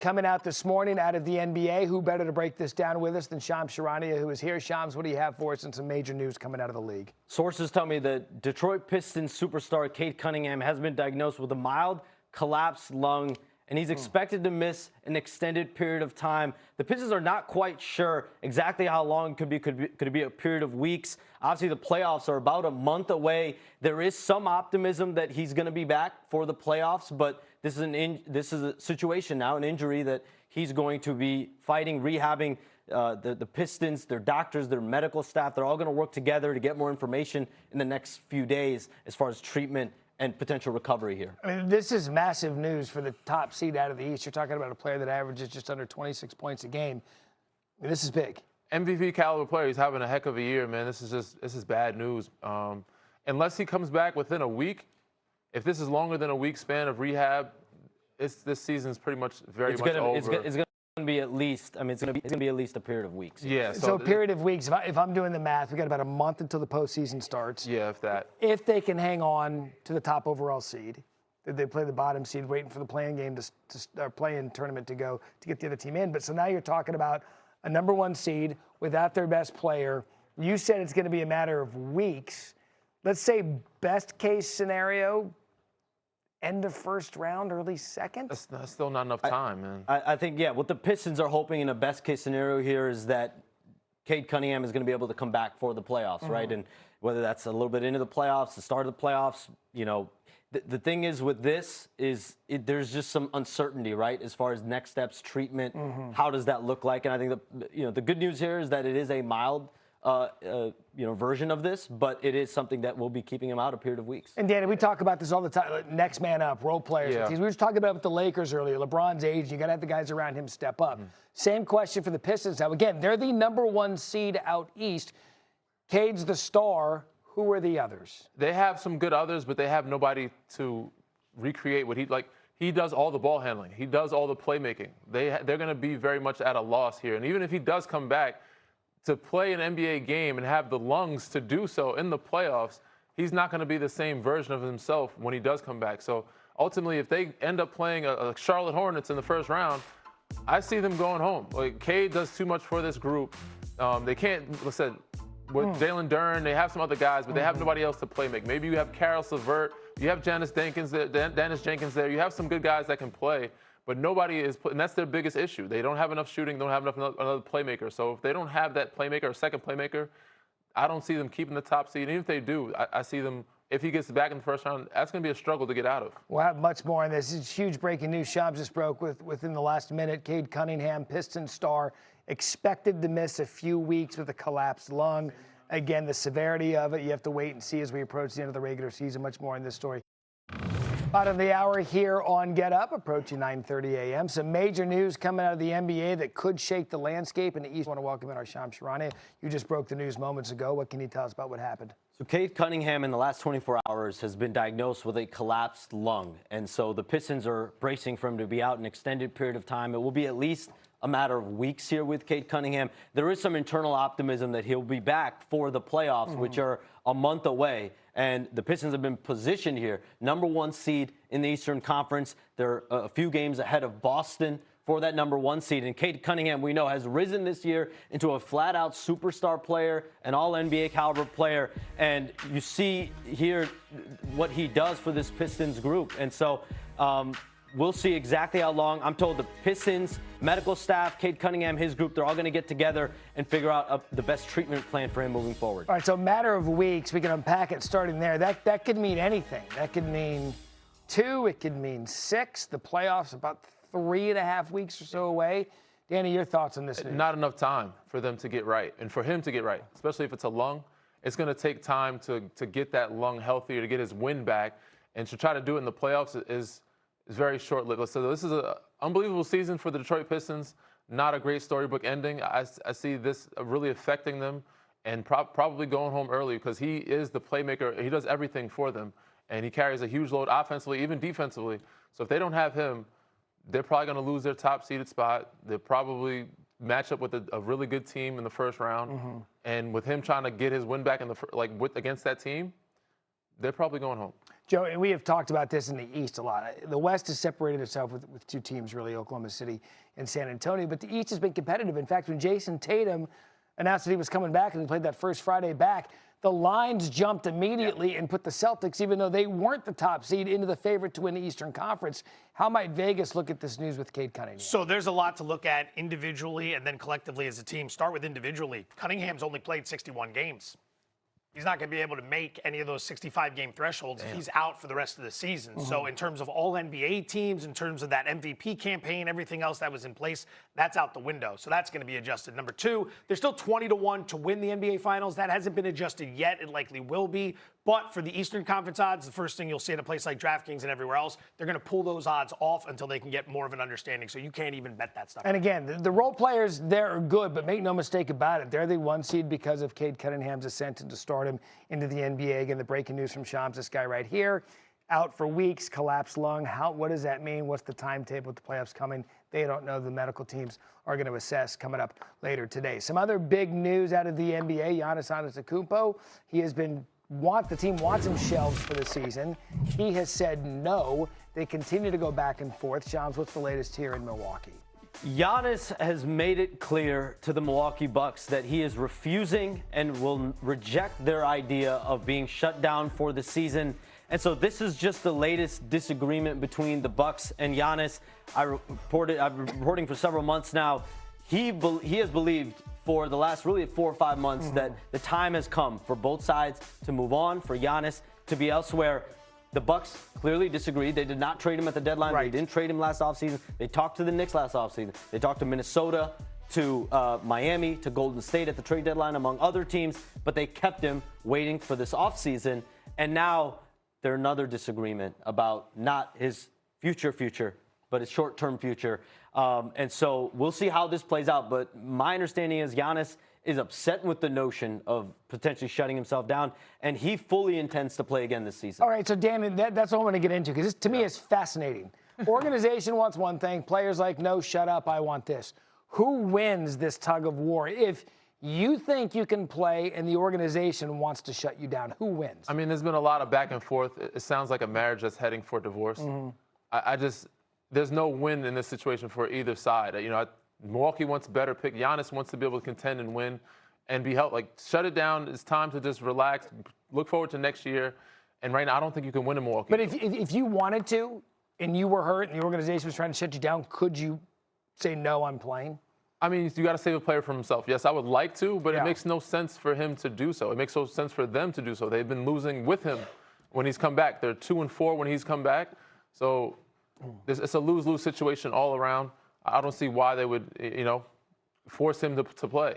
coming out this morning out of the NBA. Who better to break this down with us than Shams Charania, who is here. Shams, what do you have for us and some major news coming out of the league? Sources tell me that Detroit Pistons superstar Cade Cunningham has been diagnosed with a mild collapsed lung, and he's expected to miss an extended period of time. The Pistons are not quite sure exactly how long it could be. Could it be a period of weeks? Obviously, the playoffs are about a month away. There is some optimism that he's going to be back for the playoffs, but this is a situation now, an injury that he's going to be fighting, rehabbing. The Pistons, their doctors, their medical staff, they're all going to work together to get more information in the next few days as far as treatment and potential recovery here. I mean, this is massive news for the top seed out of the East. You're talking about a player that averages just under 26 points a game. I mean, this is big. MVP caliber player. He's having a heck of a year, man. This is bad news. Unless he comes back within a week, if this is longer than a week span of rehab, this season's pretty much very much over. It's going to be at least. I mean, it's going to be at least a period of weeks. Yeah. So a period of weeks. If I'm doing the math, we got about a month until the postseason starts. Yeah, if that. If they can hang on to the top overall seed, they play the bottom seed, waiting for the play-in game play-in tournament to go to get the other team in. But so now you're talking about a number one seed without their best player. You said it's going to be a matter of weeks. Let's say best case scenario, end of first round, early second? That's still not enough time, man. I think, yeah, what the Pistons are hoping in a best case scenario here is that Cade Cunningham is going to be able to come back for the playoffs, right? And whether that's a little bit into the playoffs, the start of the playoffs, you know, the thing is with this is there's just some uncertainty, right? As far as next steps, treatment, how does that look like? And I think the good news here is that it is a mild version of this, but it is something that will be keeping him out a period of weeks. And Danny, we talk about this all the time. Like, next man up, role players. Yeah. We were just talking about with the Lakers earlier. LeBron's age, you got to have the guys around him step up. Same question for the Pistons. Now, again, they're the number one seed out east. Cade's the star. Who are the others? They have some good others, but they have nobody to recreate what he does all the ball handling. He does all the playmaking. They're going to be very much at a loss here. And even if he does come back, to play an NBA game and have the lungs to do so in the playoffs, he's not going to be the same version of himself when he does come back. So ultimately, if they end up playing a Charlotte Hornets in the first round, I see them going home. Like, Cade does too much for this group. They can't, listen, with Jalen Duren, they have some other guys, but they have nobody else to play make. Maybe you have Karol Savert, you have Dennis Jenkins there. You have some good guys that can play. But nobody is, and that's their biggest issue. They don't have enough shooting, don't have enough another playmaker. So if they don't have that playmaker or second playmaker, I don't see them keeping the top seed. And even if they do, I see them, if he gets back in the first round, that's going to be a struggle to get out of. We'll have much more on this. It's huge breaking news. Shams just broke within the last minute. Cade Cunningham, Pistons star, expected to miss a few weeks with a collapsed lung. Again, the severity of it, you have to wait and see as we approach the end of the regular season. Much more in this story. Bottom of the hour here on Get Up, approaching 9:30 a.m. Some major news coming out of the NBA that could shake the landscape in the East. I want to welcome in our Shams Charania. You just broke the news moments ago. What can you tell us about what happened? So Cade Cunningham in the last 24 hours has been diagnosed with a collapsed lung. And so the Pistons are bracing for him to be out an extended period of time. It will be at least a matter of weeks here with Cade Cunningham. There is some internal optimism that he'll be back for the playoffs, which are a month away. And the Pistons have been positioned here, number one seed in the Eastern Conference. They're a few games ahead of Boston for that number one seed. And Cade Cunningham, we know, has risen this year into a flat-out superstar player, an all-NBA caliber player. And you see here what he does for this Pistons group. And so we'll see exactly how long. I'm told the Pistons, medical staff, Cade Cunningham, his group, they're all going to get together and figure out the best treatment plan for him moving forward. All right, so a matter of weeks. We can unpack it starting there. That could mean anything. That could mean 2. It could mean 6. The playoffs about 3.5 weeks or so away. Danny, your thoughts on this news? Not enough time for them to get right, and for him to get right, especially if it's a lung. It's going to take time to get that lung healthier, to get his wind back, and to try to do it in the playoffs is very short-lived. So this is an unbelievable season for the Detroit Pistons. Not a great storybook ending. I see this really affecting them and probably going home early because he is the playmaker. He does everything for them, and he carries a huge load offensively, even defensively. So if they don't have him, they're probably going to lose their top-seeded spot. They'll probably match up with a really good team in the first round. And with him trying to get his win back in against that team, they're probably going home. Joe, and we have talked about this in the East a lot. The West has separated itself with two teams, really, Oklahoma City and San Antonio, but the East has been competitive. In fact, when Jason Tatum announced that he was coming back and he played that first Friday back, the lines jumped immediately and put the Celtics, even though they weren't the top seed, into the favorite to win the Eastern Conference. How might Vegas look at this news with Cade Cunningham? So there's a lot to look at individually and then collectively as a team. Start with individually. Cunningham's only played 61 games. He's not going to be able to make any of those 65-game thresholds if he's out for the rest of the season. So in terms of all NBA teams, in terms of that MVP campaign, everything else that was in place, that's out the window. So that's going to be adjusted. Number two, they're still 20-1 to win the NBA Finals. That hasn't been adjusted yet. It likely will be. But for the Eastern Conference odds, the first thing you'll see in a place like DraftKings and everywhere else, they're going to pull those odds off until they can get more of an understanding. So you can't even bet that stuff. And again, the role players there are good, but make no mistake about it. They're the one seed because of Cade Cunningham's ascent into stardom into the NBA. Again, the breaking news from Shams, this guy right here, out for weeks, collapsed lung. What does that mean? What's the timetable with the playoffs coming? They don't know. The medical teams are going to assess coming up later today. Some other big news out of the NBA, Giannis Antetokounmpo. He has been the team wants him shelved for the season. He has said no. They continue to go back and forth. Shams, what's the latest here in Milwaukee? Giannis has made it clear to the Milwaukee Bucks that he is refusing and will reject their idea of being shut down for the season. And so this is just the latest disagreement between the Bucks and Giannis. I've been reporting for several months now. He has believed for the last really 4 or 5 months that the time has come for both sides to move on, for Giannis to be elsewhere. The Bucks clearly disagreed. They did not trade him at the deadline. Right. They didn't trade him last offseason. They talked to the Knicks last offseason. They talked to Minnesota, to Miami, to Golden State at the trade deadline, among other teams. But they kept him waiting for this offseason. And now there's another disagreement about not his future, but his short-term future. And so we'll see how this plays out. But my understanding is Giannis is upset with the notion of potentially shutting himself down, and he fully intends to play again this season. All right, so Dan, that's what I want to get into, because to me it's fascinating. Organization wants one thing. Players like, no, shut up, I want this. Who wins this tug of war? If you think you can play and the organization wants to shut you down, who wins? I mean, there's been a lot of back and forth. It sounds like a marriage that's heading for divorce. There's no win in this situation for either side. Milwaukee wants a better pick. Giannis wants to be able to contend and win and be helped. Shut it down. It's time to just relax, look forward to next year. And right now, I don't think you can win in Milwaukee. But if you wanted to and you were hurt and the organization was trying to shut you down, could you say, no, I'm playing? I mean, you got to save a player from himself. Yes, I would like to, but it makes no sense for him to do so. It makes no sense for them to do so. They've been losing with him when he's come back. They're 2-4 when he's come back. So it's a lose-lose situation all around. I don't see why they would, force him to play.